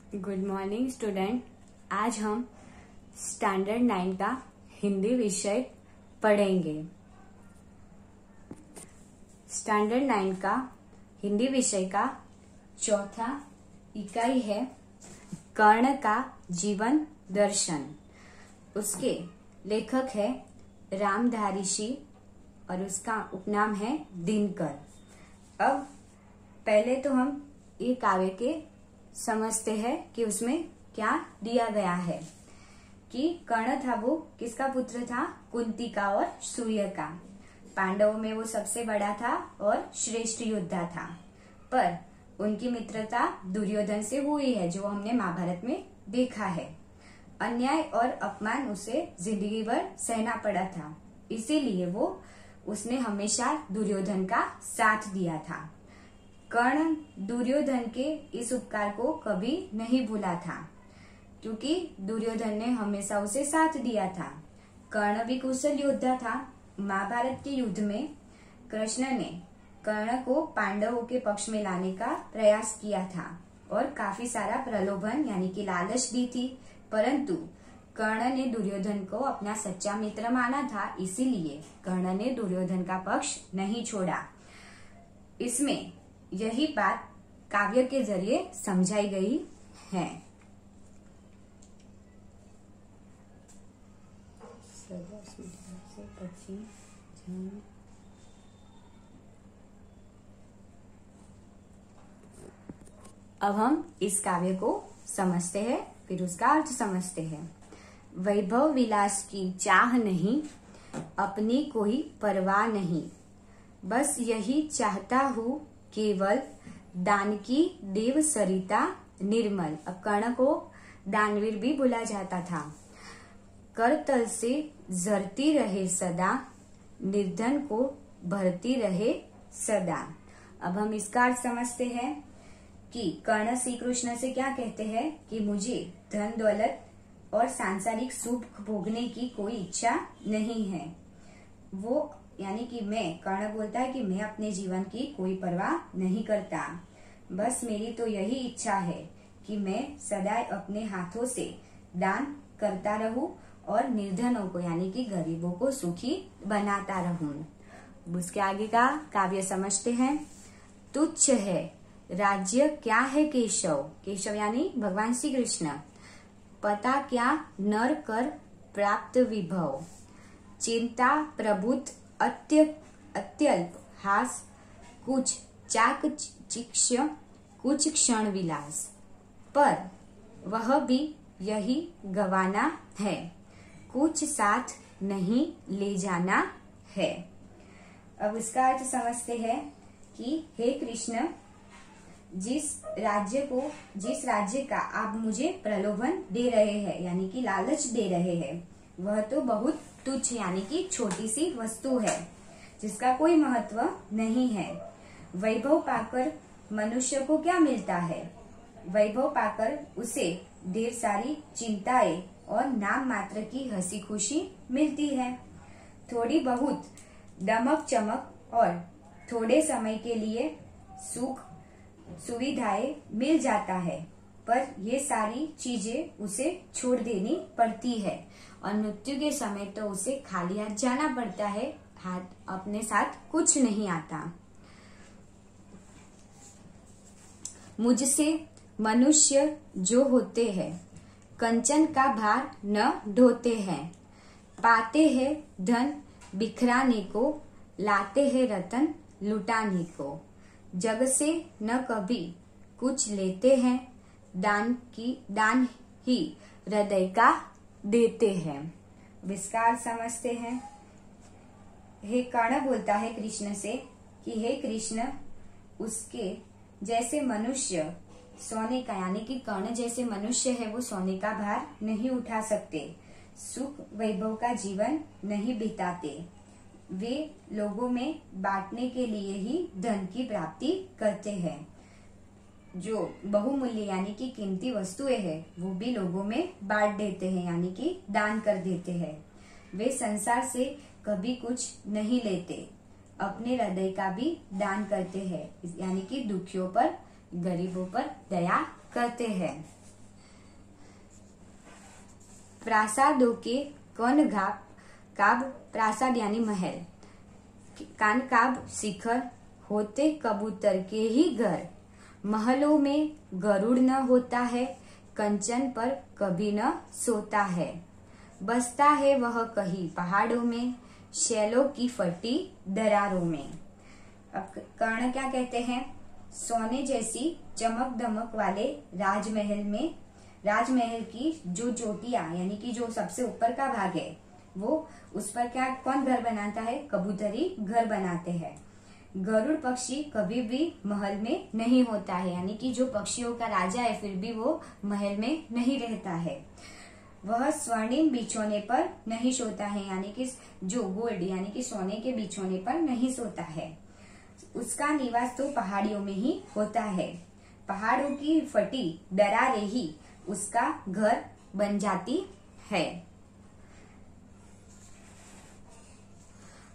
Good morning student. आज हम standard 9 का हिंदी विषय पढ़ेंगे। स्टैंडर्ड 9 का हिंदी विषय का चौथा इकाई है कर्ण का जीवन दर्शन। उसके लेखक है रामधारीशी और उसका उपनाम है दिनकर। अब पहले तो हम ये काव्य के समझते हैं कि उसमें क्या दिया गया है कि कर्ण था वो किसका पुत्र था? कुंती का और सूर्य का। पांडवों में वो सबसे बड़ा था और श्रेष्ठ योद्धा था, पर उनकी मित्रता दुर्योधन से हुई है, जो हमने महाभारत में देखा है। अन्याय और अपमान उसे जिंदगी भर सहना पड़ा था, इसीलिए उसने हमेशा दुर्योधन का साथ दिया था। कर्ण दुर्योधन के इस उपकार को कभी नहीं भूला था, क्योंकि दुर्योधन ने हमेशा उसे साथ दिया था। कर्ण भी कुशल योद्धा था। महाभारत के युद्ध में कृष्ण ने कर्ण को पांडवों के पक्ष में लाने का प्रयास किया था और काफी सारा प्रलोभन यानी कि लालच दी थी, परंतु कर्ण ने दुर्योधन को अपना सच्चा मित्र माना था, इसीलिए कर्ण ने दुर्योधन का पक्ष नहीं छोड़ा। इसमें यही बात काव्य के जरिए समझाई गई है। अब हम इस काव्य को समझते हैं, फिर उसका अर्थ समझते हैं। वैभव विलास की चाह नहीं, अपनी कोई परवाह नहीं, बस यही चाहता हूँ केवल दान की देव सरिता निर्मल। अब कर्ण को दानवीर भी बोला जाता था। करतल से झरती रहे सदा, निर्धन को भरती रहे सदा। अब हम इसका अर्थ समझते हैं कि कर्ण श्री कृष्ण से क्या कहते हैं कि मुझे धन दौलत और सांसारिक सुख भोगने की कोई इच्छा नहीं है। वो यानी कि कर्ण बोलता है कि मैं अपने जीवन की कोई परवाह नहीं करता, बस मेरी तो यही इच्छा है कि मैं सदा अपने हाथों से दान करता रहूं और निर्धनों को यानी कि गरीबों को सुखी बनाता रहूं। उसके आगे का काव्य समझते हैं। तुच्छ है राज्य क्या है केशव, केशव यानी भगवान श्री कृष्ण। पता क्या नर कर प्राप्त विभव, चिंता प्रबुद्ध अत्यल्प हास, कुछ चाक चिक्ष कुछ क्षण विलास, पर वह भी यही गवाना है, कुछ साथ नहीं ले जाना है। अब इसका अर्थ समझते हैं कि हे कृष्ण, जिस राज्य का आप मुझे प्रलोभन दे रहे हैं यानी कि लालच दे रहे हैं, वह तो बहुत तुच्छ यानी कि छोटी सी वस्तु है, जिसका कोई महत्व नहीं है। वैभव पाकर मनुष्य को क्या मिलता है? वैभव पाकर उसे ढेर सारी चिंताएं और नाम मात्र की हंसी खुशी मिलती है। थोड़ी बहुत दमक चमक और थोड़े समय के लिए सुख सुविधाएं मिल जाता है, पर ये सारी चीजें उसे छोड़ देनी पड़ती है और मृत्यु के समय तो उसे खाली हाथ जाना पड़ता है, हाथ अपने साथ कुछ नहीं आता। मुझसे मनुष्य जो होते हैं, कंचन का भार न ढोते हैं, पाते हैं धन बिखराने को, लाते हैं रतन लुटाने को, जग से न कभी कुछ लेते हैं, दान ही हृदय का देते हैं। विस्तार समझते हैं। हे कर्ण बोलता है कृष्ण से कि हे कृष्ण, उसके जैसे मनुष्य सोने का यानी कि कर्ण जैसे मनुष्य है वो सोने का भार नहीं उठा सकते, सुख वैभव का जीवन नहीं बिताते, वे लोगों में बांटने के लिए ही धन की प्राप्ति करते हैं। जो बहुमूल्य यानी कि कीमती वस्तुएं हैं वो भी लोगों में बांट देते हैं यानी कि दान कर देते हैं। वे संसार से कभी कुछ नहीं लेते, अपने हृदय का भी दान करते हैं यानी कि दुखियों पर गरीबों पर दया करते हैं। प्रासादों के कौन काब प्रासाद यानी महल, कान काब शिखर होते कबूतर के ही घर, महलों में गरुड़ न होता है, कंचन पर कभी न सोता है, बसता है वह कहीं पहाड़ों में, शैलों की फटी दरारों में। अब कर्ण क्या कहते हैं, सोने जैसी चमक दमक वाले राजमहल की जो चोटियां यानी कि जो सबसे ऊपर का भाग है वो उस पर क्या कौन घर बनाता है, कबूतरी घर बनाते हैं। गरुड़ पक्षी कभी भी महल में नहीं होता है, यानी कि जो पक्षियों का राजा है फिर भी वो महल में नहीं रहता है। वह स्वर्णिम बिछोने पर नहीं सोता है, यानी कि जो गोल्ड यानी कि सोने के बिछोने पर नहीं सोता है। उसका निवास तो पहाड़ियों में ही होता है, पहाड़ों की फटी दरारें ही उसका घर बन जाती है।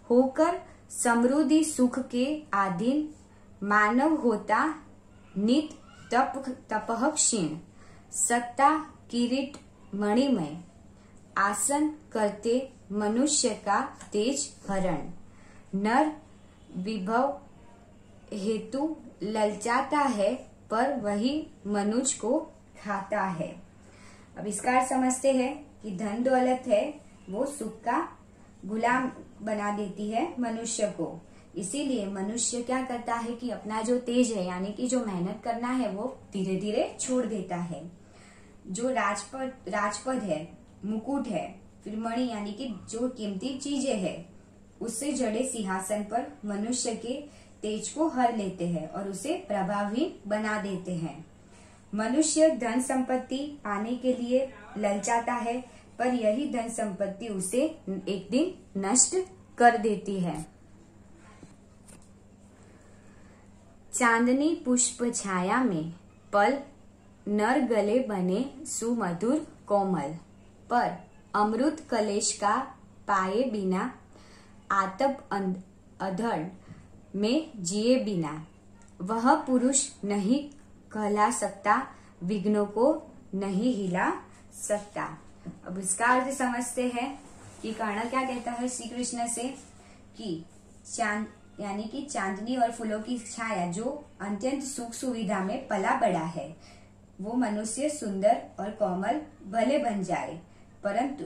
होकर समृद्धि सुख के अधीन मानव होता नित तपह क्षीण, सत्ता किरीट मणिमय, आसन करते मनुष्य का तेज हरण, नर विभव हेतु ललचाता है पर वही मनुष्य को खाता है। अब इसका अर्थ समझते हैं कि धन दौलत है वो सुख का गुलाम बना देती है मनुष्य को, इसीलिए मनुष्य क्या करता है कि अपना जो तेज है यानी कि जो मेहनत करना है वो धीरे धीरे छोड़ देता है। जो राजपद है, मुकुट है, फिर मणि यानी कि जो कीमती चीजें है उससे जड़े सिंहासन पर मनुष्य के तेज को हर लेते हैं और उसे प्रभावहीन बना देते हैं। मनुष्य धन संपत्ति पाने के लिए ललचाता है पर यही धन संपत्ति उसे एक दिन नष्ट कर देती है। चांदनी पुष्प छाया में पल नर गले बने सुमधुर कोमल, पर अमृत कलेश का पाए बिना आतप अधड़ में जिए बिना, वह पुरुष नहीं कहला सकता, विघ्नों को नहीं हिला सकता। अब इसका अर्थ समझते हैं कि कर्ण क्या कहता है श्री कृष्ण से कि चांद यानी कि चांदनी और फूलों की छाया जो अत्यंत सुख सुविधा में पला बड़ा है वो मनुष्य सुंदर और कोमल भले बन जाए, परंतु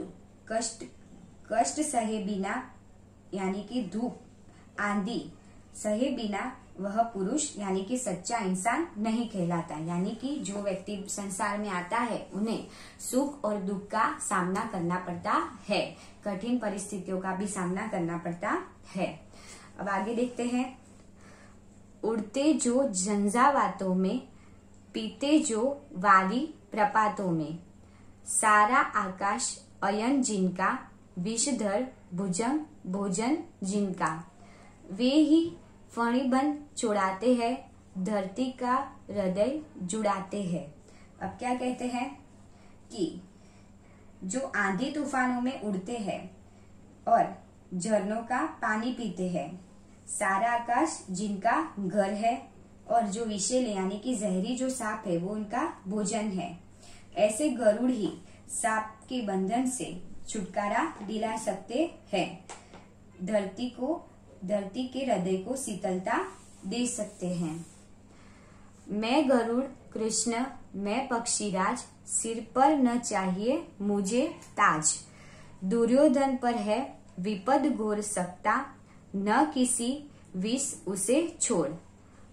कष्ट सहे बिना यानी कि धूप आंधी सहे बिना वह पुरुष यानी कि सच्चा इंसान नहीं कहलाता। यानी कि जो व्यक्ति संसार में आता है उन्हें सुख और दुख का सामना करना पड़ता है, कठिन परिस्थितियों का भी सामना करना पड़ता है। अब आगे देखते हैं, उड़ते जो झंझावातों में, पीते जो वाली प्रपातों में, सारा आकाश अयन जिनका, विषधर भोजन जिनका, वे ही फणिबंद चुड़ाते हैं, धरती का हृदय जुड़ाते हैं। अब क्या कहते हैं कि जो आंधी तूफानों में उड़ते हैं और झरनों का पानी पीते हैं, सारा आकाश जिनका घर है और जो विषैले यानी कि जहरी जो सांप है वो उनका भोजन है, ऐसे गरुड़ ही सांप के बंधन से छुटकारा दिला सकते हैं, धरती के हृदय को शीतलता दे सकते हैं। मैं गरुड़ कृष्ण मैं पक्षीराज, सिर पर न चाहिए मुझे ताज, दुर्योधन पर है विपद घोर सकता, न किसी विष उसे छोड़,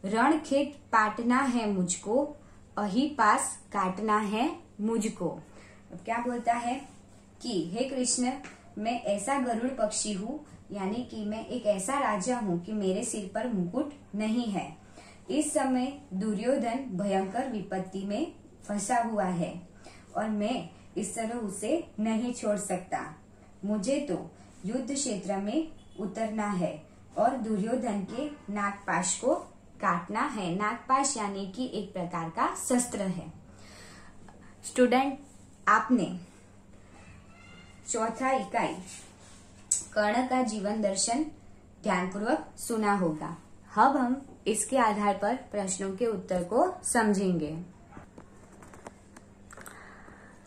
रण खेत पाटना है मुझको, अही पास काटना है मुझको। अब क्या बोलता है कि हे कृष्ण मैं ऐसा गरुड़ पक्षी हूँ, यानी कि मैं एक ऐसा राजा हूँ कि मेरे सिर पर मुकुट नहीं है। इस समय दुर्योधन भयंकर विपत्ति में फंसा हुआ है और मैं इस तरह उसे नहीं छोड़ सकता। मुझे तो युद्ध क्षेत्र में उतरना है और दुर्योधन के नागपाश को काटना है। नागपाश यानी कि एक प्रकार का शस्त्र है। स्टूडेंट, आपने चौथा इकाई कर्ण का जीवन दर्शन ध्यानपूर्वक सुना होगा। अब हम इसके आधार पर प्रश्नों के उत्तर को समझेंगे।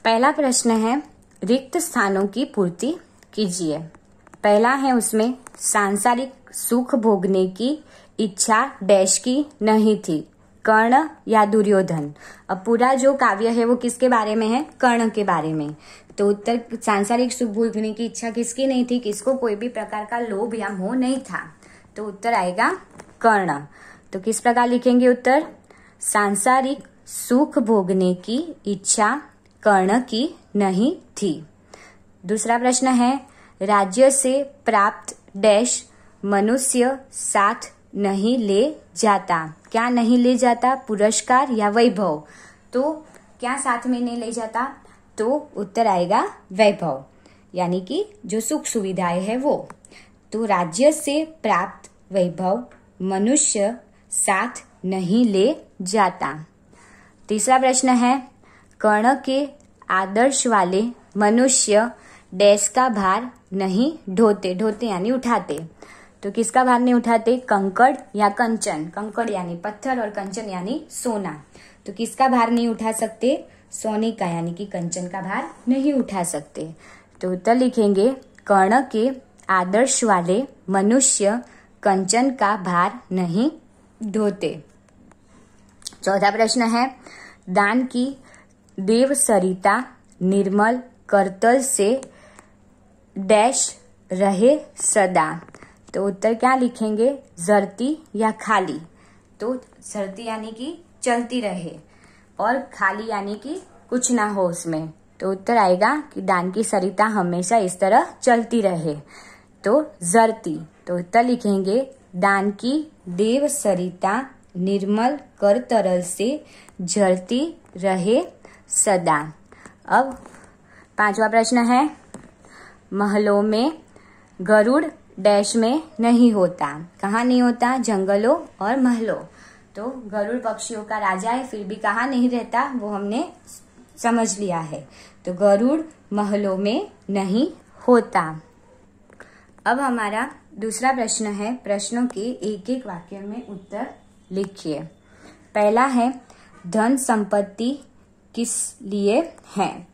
पहला प्रश्न है, रिक्त स्थानों की पूर्ति कीजिए। पहला है उसमें सांसारिक सुख भोगने की इच्छा डैश की नहीं थी, कर्ण या दुर्योधन। अब पूरा जो काव्य है वो किसके बारे में है? कर्ण के बारे में। तो उत्तर सांसारिक सुख भोगने की इच्छा किसकी नहीं थी? किसको कोई भी प्रकार का लोभ या मोह नहीं था। तो उत्तर आएगा कर्ण। तो किस प्रकार लिखेंगे उत्तर? सांसारिक सुख भोगने की इच्छा कर्ण की नहीं थी। दूसरा प्रश्न है राज्य से प्राप्त डैश मनुष्य साथ नहीं ले जाता। क्या नहीं ले जाता? पुरस्कार या वैभव। तो क्या साथ में नहीं ले जाता? तो उत्तर आएगा वैभव, यानी कि जो सुख सुविधाएं है वो। तो राज्य से प्राप्त वैभव मनुष्य साथ नहीं ले जाता। तीसरा प्रश्न है कर्ण के आदर्श वाले मनुष्य डैश का भार नहीं ढोते। ढोते यानी उठाते। तो किसका भार नहीं उठाते? कंकड़ या कंचन। कंकड़ यानी पत्थर और कंचन यानी सोना। तो किसका भार नहीं उठा सकते? सोने का यानी कि कंचन का भार नहीं उठा सकते। तो उत्तर लिखेंगे कर्ण के आदर्श वाले मनुष्य कंचन का भार नहीं ढोते। चौथा प्रश्न है दान की देव सरिता निर्मल करतल से डैश रहे सदा। तो उत्तर क्या लिखेंगे? जरती या खाली। तो जरती यानी कि चलती रहे और खाली यानी कि कुछ ना हो उसमें। तो उत्तर आएगा कि दान की सरिता हमेशा इस तरह चलती रहे। तो जरती। तो उत्तर लिखेंगे दान की देव सरिता निर्मल कर तरल से झरती रहे सदा। अब पांचवा प्रश्न है महलों में गरुड़ डैश में नहीं होता। कहाँ नहीं होता? जंगलों और महलों। तो गरुड़ पक्षियों का राजा है, फिर भी कहाँ नहीं रहता वो हमने समझ लिया है। तो गरुड़ महलों में नहीं होता। अब हमारा दूसरा प्रश्न है, प्रश्नों के एक एक वाक्य में उत्तर लिखिए। पहला है धन संपत्ति किस लिए है?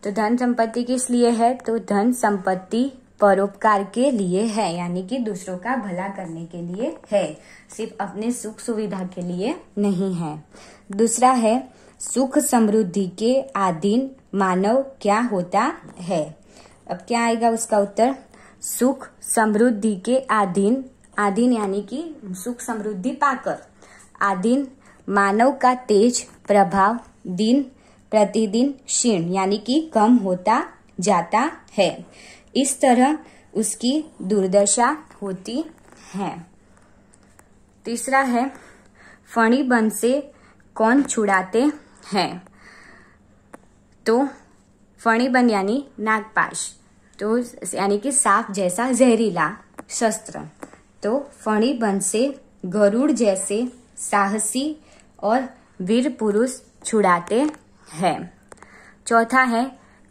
तो धन संपत्ति किस लिए है? तो धन संपत्ति परोपकार के लिए है, यानी कि दूसरों का भला करने के लिए है, सिर्फ अपने सुख सुविधा के लिए नहीं है। दूसरा है सुख समृद्धि के अधीन मानव क्या होता है? अब क्या आएगा उसका उत्तर? सुख समृद्धि के अधीन, अधीन यानी कि सुख समृद्धि पाकर, अधीन मानव का तेज प्रभाव दिन प्रतिदिन क्षीण यानी कि कम होता जाता है। इस तरह उसकी दुर्दशा होती है। तीसरा है फणी बन से कौन छुड़ाते हैं? तो फणी बन यानी नागपाश, तो यानी कि सांप जैसा जहरीला शस्त्र। तो फणी बन से गरुड़ जैसे साहसी और वीर पुरुष छुड़ाते हैं। चौथा है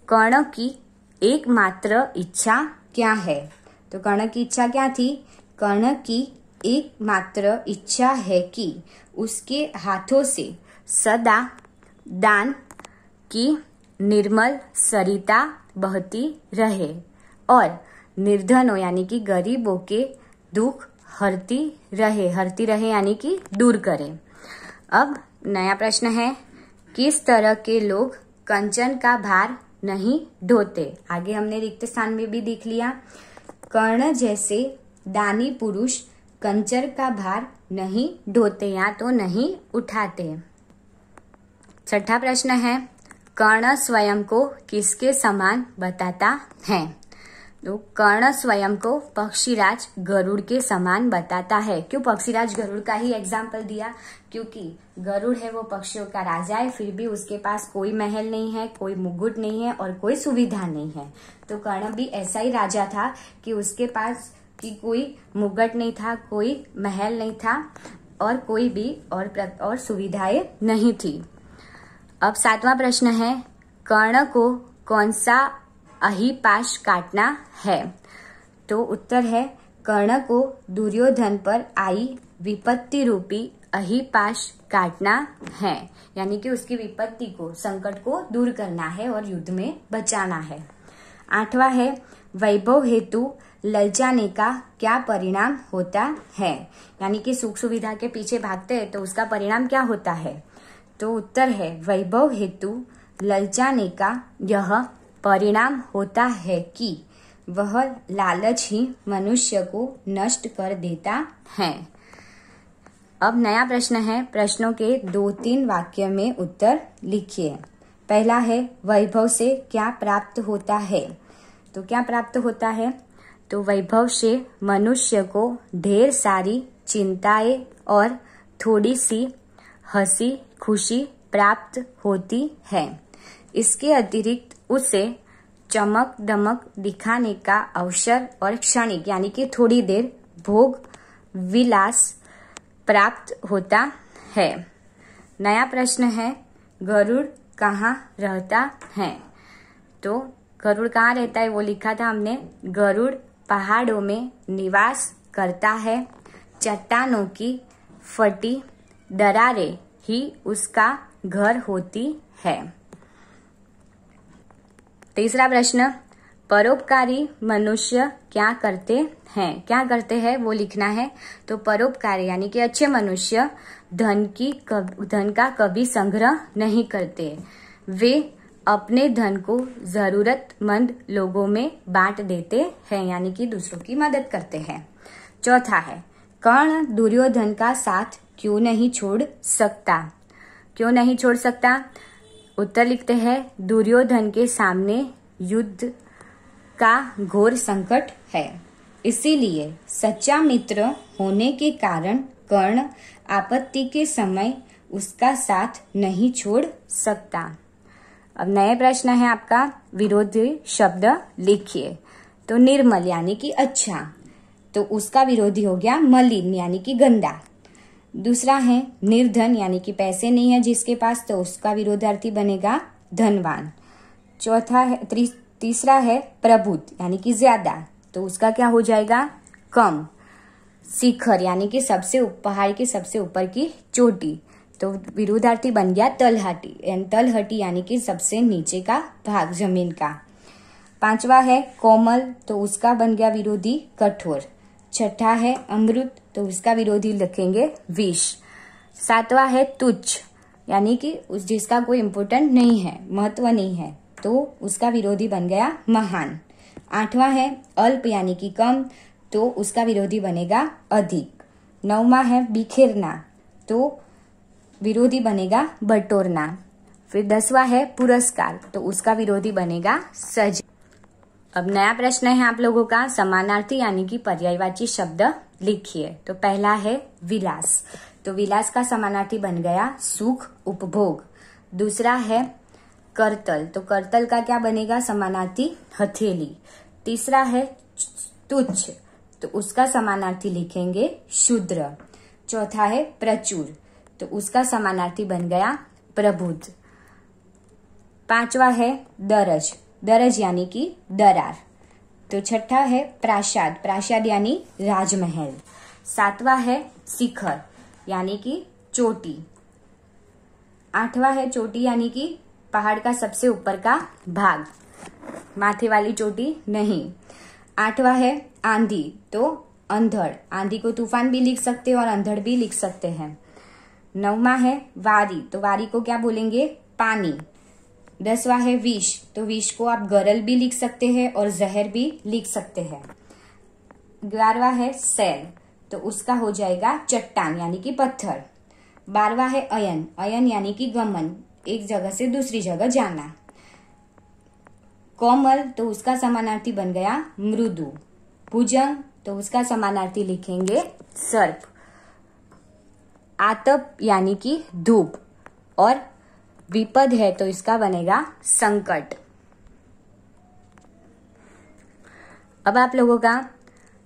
कर्ण की एकमात्र इच्छा क्या है? तो कर्ण की इच्छा क्या थी? कर्ण की एकमात्र इच्छा है कि उसके हाथों से सदा दान की निर्मल सरिता बहती रहे और निर्धनों यानी कि गरीबों के दुख हरती रहे यानी कि दूर करे। अब नया प्रश्न है किस तरह के लोग कंचन का भार नहीं ढोते? आगे हमने रिक्त स्थान में भी देख लिया। कर्ण जैसे दानी पुरुष कंचन का भार नहीं ढोते या तो नहीं उठाते। छठा प्रश्न है कर्ण स्वयं को किसके समान बताता है? तो कर्ण स्वयं को पक्षीराज गरुड़ के समान बताता है। क्यों पक्षीराज गरुड़ का ही एग्जाम्पल दिया? क्योंकि गरुड़ है वो पक्षियों का राजा है, फिर भी उसके पास कोई महल नहीं है, कोई मुकुट नहीं है और कोई सुविधा नहीं है। तो कर्ण भी ऐसा ही राजा था कि उसके पास की कोई मुकुट नहीं था, कोई महल नहीं था और कोई भी और सुविधाएं नहीं थी। अब सातवां प्रश्न है कर्ण को कौन सा अहिपाश काटना है? तो उत्तर है कर्ण को दुर्योधन पर आई विपत्ति रूपी अहिपाश काटना है, यानी कि उसकी विपत्ति को, संकट को दूर करना है और युद्ध में बचाना है। 8वां है वैभव हेतु ललचाने का क्या परिणाम होता है, यानी कि सुख सुविधा के पीछे भागते हैं तो उसका परिणाम क्या होता है। तो उत्तर है वैभव हेतु ललचाने का यह परिणाम होता है कि वह लालच ही मनुष्य को नष्ट कर देता है। अब नया प्रश्न है, प्रश्नों के 2-3 वाक्य में उत्तर लिखिए। पहला है वैभव से क्या प्राप्त होता है। तो क्या प्राप्त होता है, तो वैभव से मनुष्य को ढेर सारी चिंताएं और थोड़ी सी हंसी खुशी प्राप्त होती है। इसके अतिरिक्त उसे चमक दमक दिखाने का अवसर और क्षणिक यानी कि थोड़ी देर भोग विलास प्राप्त होता है। नया प्रश्न है गरुड़ कहाँ रहता है। तो गरुड़ कहाँ रहता है वो लिखा था हमने। गरुड़ पहाड़ों में निवास करता है। चट्टानों की फटी दरारें ही उसका घर होती है। तीसरा प्रश्न परोपकारी मनुष्य क्या करते हैं। क्या करते हैं वो लिखना है। तो परोपकारी यानी कि अच्छे मनुष्य धन का कभी संग्रह नहीं करते। वे अपने धन को जरूरतमंद लोगों में बांट देते हैं, यानी कि दूसरों की मदद करते हैं। चौथा है कर्ण दुर्योधन का साथ क्यों नहीं छोड़ सकता। क्यों नहीं छोड़ सकता, उत्तर लिखते हैं दुर्योधन के सामने युद्ध का घोर संकट है, इसीलिए सच्चा मित्र होने के कारण कर्ण आपत्ति के समय उसका साथ नहीं छोड़ सकता। अब नए प्रश्न है आपका, विरोधी शब्द लिखिए। तो निर्मल यानी कि अच्छा, तो उसका विरोधी हो गया मलिन यानी कि गंदा। दूसरा है निर्धन यानी कि पैसे नहीं है जिसके पास, तो उसका विरोधार्थी बनेगा धनवान। चौथा है तीसरा है प्रबुद्ध यानी कि ज्यादा, तो उसका क्या हो जाएगा कम। शिखर यानी कि पहाड़ के सबसे ऊपर की चोटी, तो विरोधार्थी बन गया तलहटी। तलहटी यानी कि सबसे नीचे का भाग जमीन का। पांचवा है कोमल, तो उसका बन गया विरोधी कठोर। छठा है अमृत, तो उसका विरोधी लिखेंगे विष। सातवां है तुच्छ यानी कि जिसका कोई इम्पोर्टेंट नहीं है, महत्व नहीं है, तो उसका विरोधी बन गया महान। आठवां है अल्प यानी कि कम, तो उसका विरोधी बनेगा अधिक। नौवां है बिखेरना, तो विरोधी बनेगा बटोरना। फिर 10वां है पुरस्कार, तो उसका विरोधी बनेगा सज। अब नया प्रश्न है आप लोगों का, समानार्थी यानी कि पर्यायवाची शब्द लिखिए। तो पहला है विलास, तो विलास का समानार्थी बन गया सुख उपभोग। दूसरा है करतल, तो करतल का क्या बनेगा समानार्थी हथेली। तीसरा है तुच्छ, तो उसका समानार्थी लिखेंगे शूद्र। चौथा है प्रचुर, तो उसका समानार्थी बन गया प्रबुद्ध। पांचवा है दरज, दरज यानी कि दरार। तो छठा है प्रासाद, प्रासाद यानी राजमहल। सातवां है शिखर यानी कि चोटी। आठवां है चोटी यानी कि पहाड़ का सबसे ऊपर का भाग, माथे वाली चोटी नहीं। आठवां है आंधी, तो अंधड़, आंधी को तूफान भी लिख सकते हैं और अंधड़ भी लिख सकते हैं। नौवां है वारी, तो वारी को क्या बोलेंगे पानी। 10वां है विष, तो विष को आप गरल भी लिख सकते हैं और जहर भी लिख सकते हैं। 11वां है सैल, तो उसका हो जाएगा चट्टान यानी कि पत्थर। 12वां है अयन, अयन यानी कि गमन, एक जगह से दूसरी जगह जाना। कोमल, तो उसका समानार्थी बन गया मृदु। भुजंग, तो उसका समानार्थी लिखेंगे सर्प। आतप यानी कि धूप, और विपद है तो इसका बनेगा संकट। अब आप लोगों का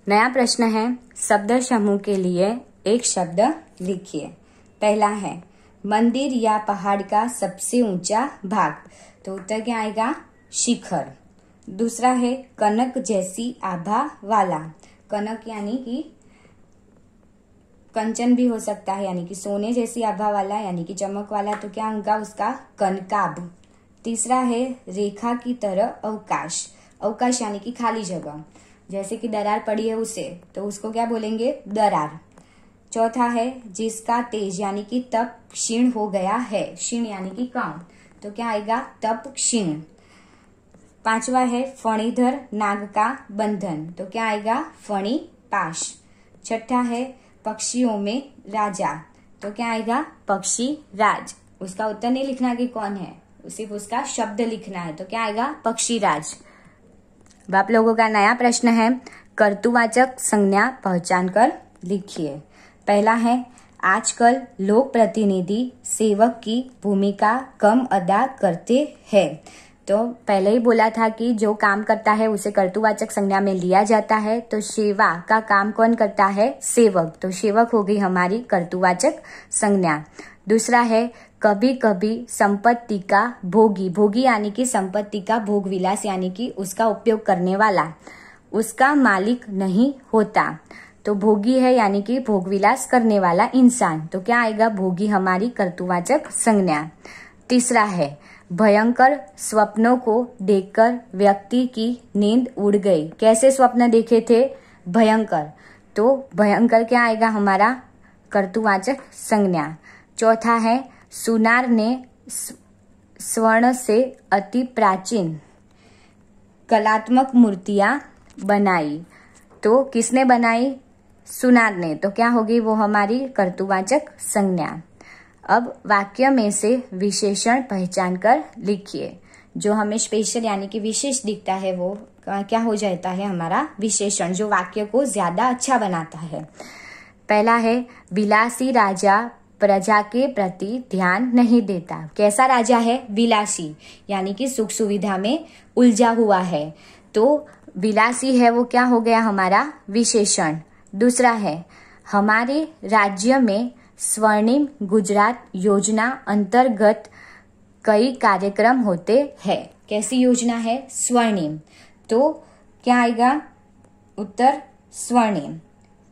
नया प्रश्न है, शब्द समूह के लिए एक शब्द लिखिए। पहला है मंदिर या पहाड़ का सबसे ऊंचा भाग, तो उत्तर क्या आएगा शिखर। दूसरा है कनक जैसी आभा वाला, कनक यानी कि कंचन भी हो सकता है, यानी कि सोने जैसी आभा वाला, यानी कि चमक वाला, तो क्या होगा उसका कनकाभ। तीसरा है रेखा की तरह अवकाश। अवकाश यानी कि खाली जगह, जैसे कि दरार पड़ी है उसे, तो उसको क्या बोलेंगे, दरार। चौथा है जिसका तेज यानी कि तप क्षीण हो गया है। क्षीण यानी कि कम, तो क्या आएगा, तप क्षीण। पांचवा है फणीधर नाग का बंधन, तो क्या आएगा, फणी पाश। छठा है पक्षियों में राजा, तो क्या आएगा, पक्षी राज। उसका उत्तर नहीं लिखना कि कौन है, सिर्फ उसका शब्द लिखना है, तो क्या आएगा, पक्षी राज। अब आप लोगों का नया प्रश्न है, कर्तुवाचक संज्ञा पहचान कर लिखिए। पहला है आजकल लोक प्रतिनिधि सेवक की भूमिका कम अदा करते हैं। तो पहले ही बोला था कि जो काम करता है उसे कर्तुवाचक संज्ञा में लिया जाता है। तो सेवा का काम कौन करता है, सेवक, तो सेवक हो गई हमारी कर्तुवाचक संज्ञा। दूसरा है कभी कभी संपत्ति का भोगी, भोगी यानी कि संपत्ति का भोग विलास यानी कि उसका उपयोग करने वाला, उसका मालिक नहीं होता। तो भोगी है यानी कि भोग विलास करने वाला इंसान, तो क्या आएगा, भोगी हमारी कर्तुवाचक संज्ञा। तीसरा है भयंकर स्वप्नों को देखकर व्यक्ति की नींद उड़ गई। कैसे स्वप्न देखे थे, भयंकर, तो भयंकर क्या आएगा हमारा, कर्तुवाचक संज्ञा। चौथा है सुनार ने स्वर्ण से अति प्राचीन कलात्मक मूर्तियां बनाई। तो किसने बनाई, सुनार ने, तो क्या होगी वो हमारी कर्तुवाचक संज्ञा। अब वाक्य में से विशेषण पहचान कर लिखिए। जो हमें स्पेशल यानी कि विशेष दिखता है वो क्या हो जाता है, हमारा विशेषण, जो वाक्य को ज्यादा अच्छा बनाता है। पहला है विलासी राजा प्रजा के प्रति ध्यान नहीं देता। कैसा राजा है, विलासी यानी कि सुख सुविधा में उलझा हुआ है, तो विलासी है वो क्या हो गया हमारा विशेषण। दूसरा है हमारे राज्य में स्वर्णिम गुजरात योजना अंतर्गत कई कार्यक्रम होते हैं। कैसी योजना है, स्वर्णिम, तो क्या आएगा उत्तर, स्वर्णिम।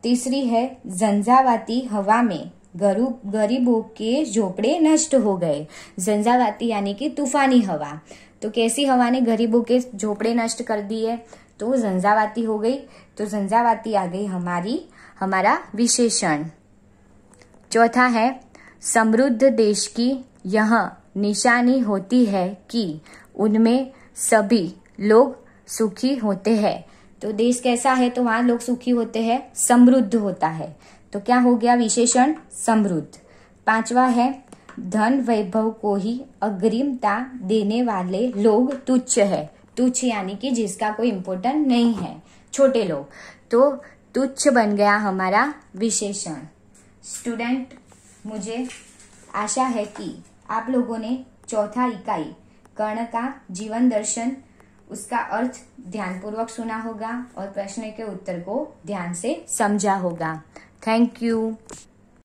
तीसरी है झंझावाती हवा में गरीबों के झोपड़े नष्ट हो गए। झंझावाती यानी कि तूफानी हवा, तो कैसी हवा ने गरीबों के झोपड़े नष्ट कर दिए, तो झंझावाती हो गई, तो झंझावाती आ गई हमारा विशेषण। चौथा है समृद्ध देश की यह निशानी होती है कि उनमें सभी लोग सुखी होते हैं। तो देश कैसा है, तो वहां लोग सुखी होते हैं, समृद्ध होता है, तो क्या हो गया विशेषण, समृद्ध। पांचवा है धन वैभव को ही अग्रिमता देने वाले लोग तुच्छ है। तुच्छ यानी कि जिसका कोई इम्पोर्टेंट नहीं है, छोटे लोग, तो तुच्छ बन गया हमारा विशेषण। स्टूडेंट, मुझे आशा है कि आप लोगों ने चौथा इकाई कर्ण का जीवन दर्शन, उसका अर्थ ध्यानपूर्वक सुना होगा और प्रश्न के उत्तर को ध्यान से समझा होगा। Thank you.